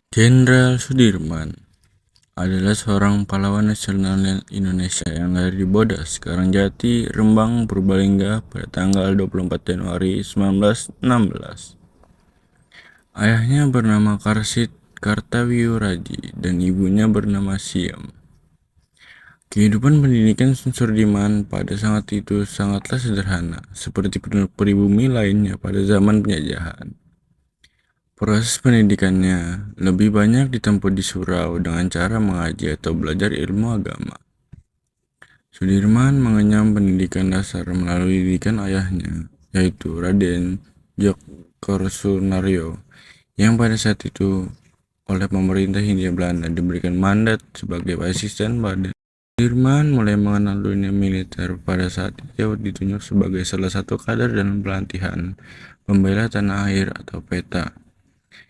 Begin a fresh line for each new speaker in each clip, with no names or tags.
Jenderal Sudirman adalah seorang pahlawan nasional Indonesia yang lahir di Bodas, Karangjati, Rembang, Purbalingga pada tanggal 24 Januari 1916. Ayahnya bernama Karsid Kartawiuraji dan ibunya bernama Siam. Kehidupan pendidikan Sudirman pada saat itu sangatlah sederhana, seperti pribumi lainnya pada zaman penjajahan. Proses pendidikannya lebih banyak ditempuh di surau dengan cara mengaji atau belajar ilmu agama. Sudirman mengenyam pendidikan dasar melalui didikan ayahnya, yaitu Raden Djoko yang pada saat itu oleh pemerintah Hindia Belanda diberikan mandat sebagai asisten badan. Sudirman mulai mengenal dunia militer pada saat dia ditunjuk sebagai salah satu kader dalam pelatihan pembela tanah air atau PETA,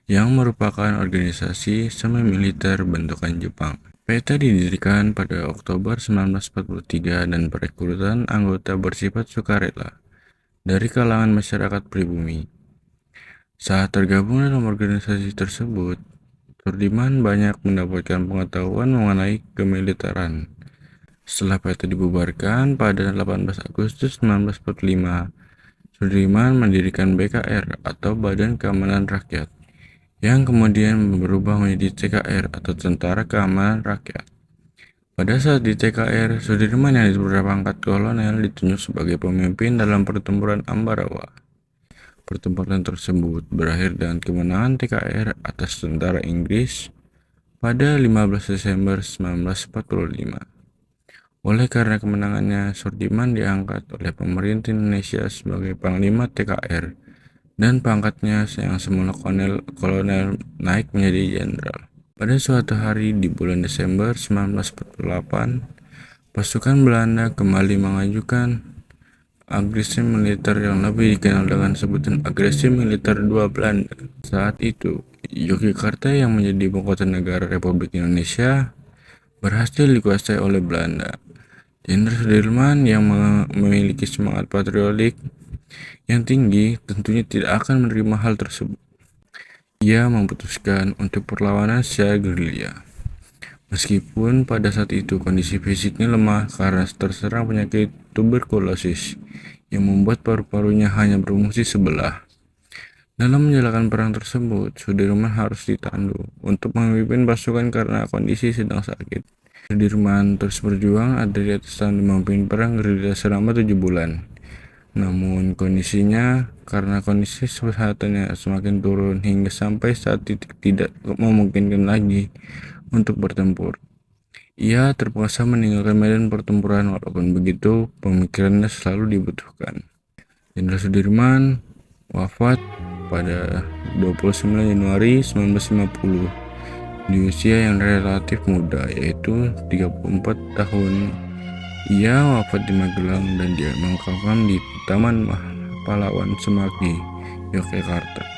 yang merupakan organisasi semi-militer bentukan Jepang. PETA didirikan pada Oktober 1943 dan perekrutan anggota bersifat sukarela dari kalangan masyarakat pribumi. Saat tergabung dalam organisasi tersebut, Sudirman banyak mendapatkan pengetahuan mengenai kemiliteran. Setelah PETA dibubarkan pada 18 Agustus 1945, Sudirman mendirikan BKR atau Badan Keamanan Rakyat, yang kemudian berubah menjadi TKR atau Tentara Keamanan Rakyat. Pada saat di TKR, Sudirman yang berpangkat kolonel ditunjuk sebagai pemimpin dalam pertempuran Ambarawa. Pertempuran tersebut berakhir dengan kemenangan TKR atas tentara Inggris pada 15 Desember 1945. Oleh karena kemenangannya, Sudirman diangkat oleh pemerintah Indonesia sebagai Panglima TKR dan pangkatnya yang semula kolonel naik menjadi jenderal. Pada suatu hari di bulan Desember 1948, pasukan Belanda kembali mengajukan agresi militer yang lebih dikenal dengan sebutan agresi militer II Belanda. Saat itu, Yogyakarta yang menjadi ibu kota negara Republik Indonesia berhasil dikuasai oleh Belanda. Jenderal Sudirman yang memiliki semangat patriotik yang tinggi tentunya tidak akan menerima hal tersebut. Ia memutuskan untuk perlawanan secara gerilya. Meskipun pada saat itu kondisi fisiknya lemah karena terserang penyakit tuberkulosis yang membuat paru-parunya hanya berfungsi sebelah. Dalam menjalankan perang tersebut, Sudirman harus ditandu untuk memimpin pasukan karena kondisi sedang sakit. Sudirman terus berjuang ada di atas tanah memimpin perang gerilya selama 7 bulan. Namun kondisinya karena kondisi kesehatannya semakin turun hingga sampai saat titik tidak memungkinkan lagi untuk bertempur. Ia terpaksa meninggalkan medan pertempuran. Walaupun begitu, pemikirannya selalu dibutuhkan. Jenderal Sudirman wafat pada 29 Januari 1950 di usia yang relatif muda, yaitu 34 tahun. Ia wafat di Magelang dan dimakamkan di Taman Pahlawan Semanggi, Yogyakarta.